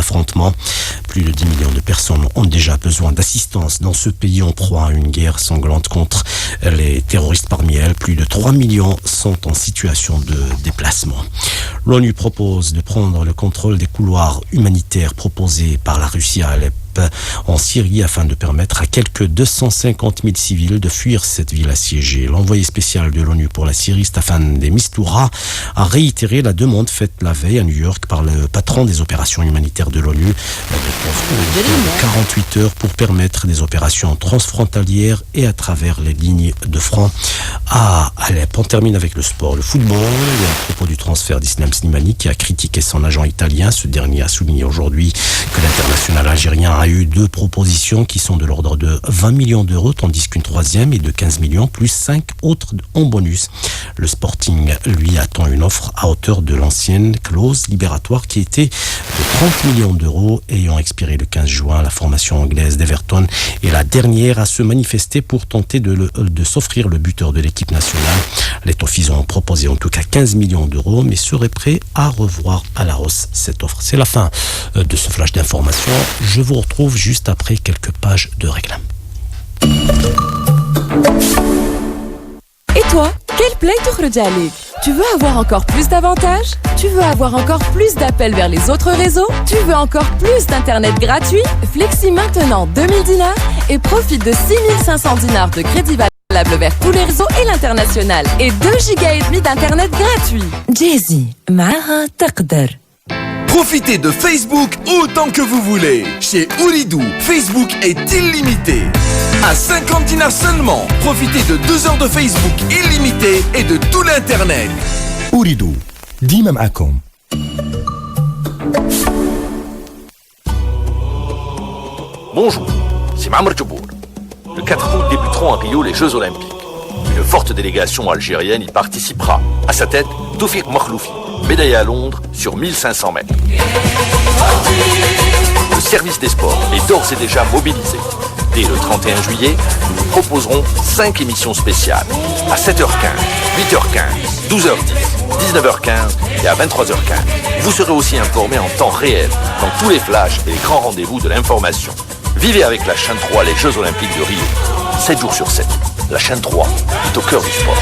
affrontements. Plus de 10 millions de personnes ont déjà besoin d'assistance dans ce pays en proie à une guerre sanglante contre les terroristes. Parmi elles, plus de 3 millions sont en situation de déplacement. L'ONU propose de prendre le contrôle des couloirs humanitaires proposés par la Russie à Alep en Syrie afin de permettre à quelques 250 000 civils de fuir cette ville assiégée. L'envoyé spécial de l'ONU pour la Syrie, Staffan de Mistura, a réitéré la demande faite la veille à New York par le patron des opérations humanitaires de l'ONU de 48 heures pour permettre des opérations transfrontalières et à travers les lignes de front à Alep. On termine avec le sport, le football, à propos du transfert d'Islam Slimani qui a critiqué son agent italien. Ce dernier a souligné aujourd'hui que l'international algérien a eu 2 propositions qui sont de l'ordre de 20 millions d'euros, tandis qu'une troisième est de 15 millions, plus 5 autres en bonus. Le Sporting, lui, attend une offre à hauteur de l'ancienne clause libératoire qui était de 30 millions d'euros ayant expiré le 15 juin. La formation anglaise d'Everton est la dernière à se manifester pour tenter de s'offrir le buteur de l'équipe nationale. Les Toffees ont proposé en tout cas 15 millions d'euros, mais seraient prêts à revoir à la hausse cette offre. C'est la fin de ce flash d'information. Je vous retrouve juste après quelques pages de réclame. Et toi, quel play تخرج عليك? Tu veux avoir encore plus d'avantages? Tu veux avoir encore plus d'appels vers les autres réseaux? Tu veux encore plus d'internet gratuit? Flexi maintenant 2000 dinars et profite de 6500 dinars de crédit valable vers tous les réseaux et l'international et 2 gigas et demi d'internet gratuit. Jazzy, معها تقدر. Profitez de Facebook autant que vous voulez. Chez Ooredoo, Facebook est illimité. À 50 dinars seulement, profitez de 2 heures de Facebook illimité et de tout l'Internet. Ooredoo, ديما معكم. Bonjour, c'est Mahmoud Djobour. Le 4 août débuteront à Rio les Jeux Olympiques. Une forte délégation algérienne y participera. À sa tête, Toufik Makhloufi, médaillé à Londres sur 1500 mètres. Le service des sports est d'ores et déjà mobilisé. Dès le 31 juillet, nous vous proposerons 5 émissions spéciales. À 7h15, 8h15, 12h10, 19h15 et à 23h15. Vous serez aussi informés en temps réel dans tous les flashs et les grands rendez-vous de l'information. Vivez avec la chaîne 3 les Jeux Olympiques de Rio. 7 jours sur 7. La chaîne 3 est au cœur du sport.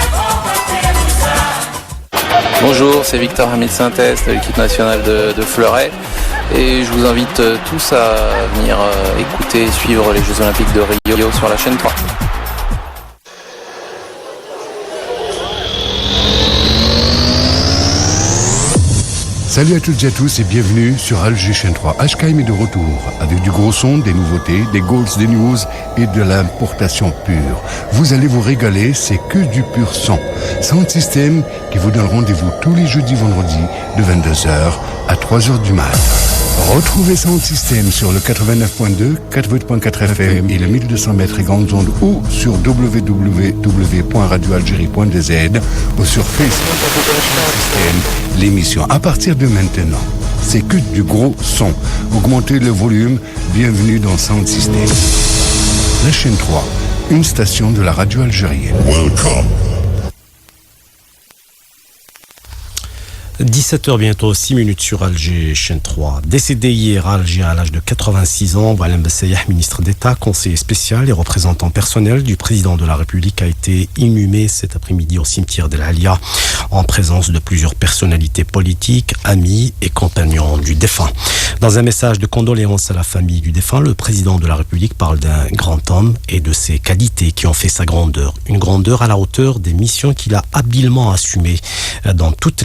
Bonjour, c'est Victor Hamid Synthèse de l'équipe nationale de Fleuret et je vous invite tous à venir écouter et suivre les Jeux Olympiques de Rio sur la chaîne 3. Salut à toutes et à tous et bienvenue sur Alger Chaîne 3. HKM est de retour avec du gros son, des nouveautés, des goals, des news et de l'importation pure. Vous allez vous régaler, c'est que du pur son. Sound System qui vous donne rendez-vous tous les jeudis, vendredis de 22h à 3h du mat. Retrouvez Sound System sur le 89.2, 88.4 FM et le 1200 mètres et grandes ondes ou sur www.radioalgérie.dz ou sur Facebook Sound System. L'émission à partir de maintenant, c'est que du gros son. Augmentez le volume, bienvenue dans Sound System. La chaîne 3, une station de la radio algérienne. Welcome. 17h bientôt, 6 minutes sur Alger, chaîne 3. Décédé hier à Alger à l'âge de 86 ans, Walem Bessayah, ministre d'État, conseiller spécial et représentant personnel du président de la République, a été inhumé cet après-midi au cimetière d'El Alia en présence de plusieurs personnalités politiques, amis et compagnons du défunt. Dans un message de condoléances à la famille du défunt, le président de la République parle d'un grand homme et de ses qualités qui ont fait sa grandeur. Une grandeur à la hauteur des missions qu'il a habilement assumées dans toutes les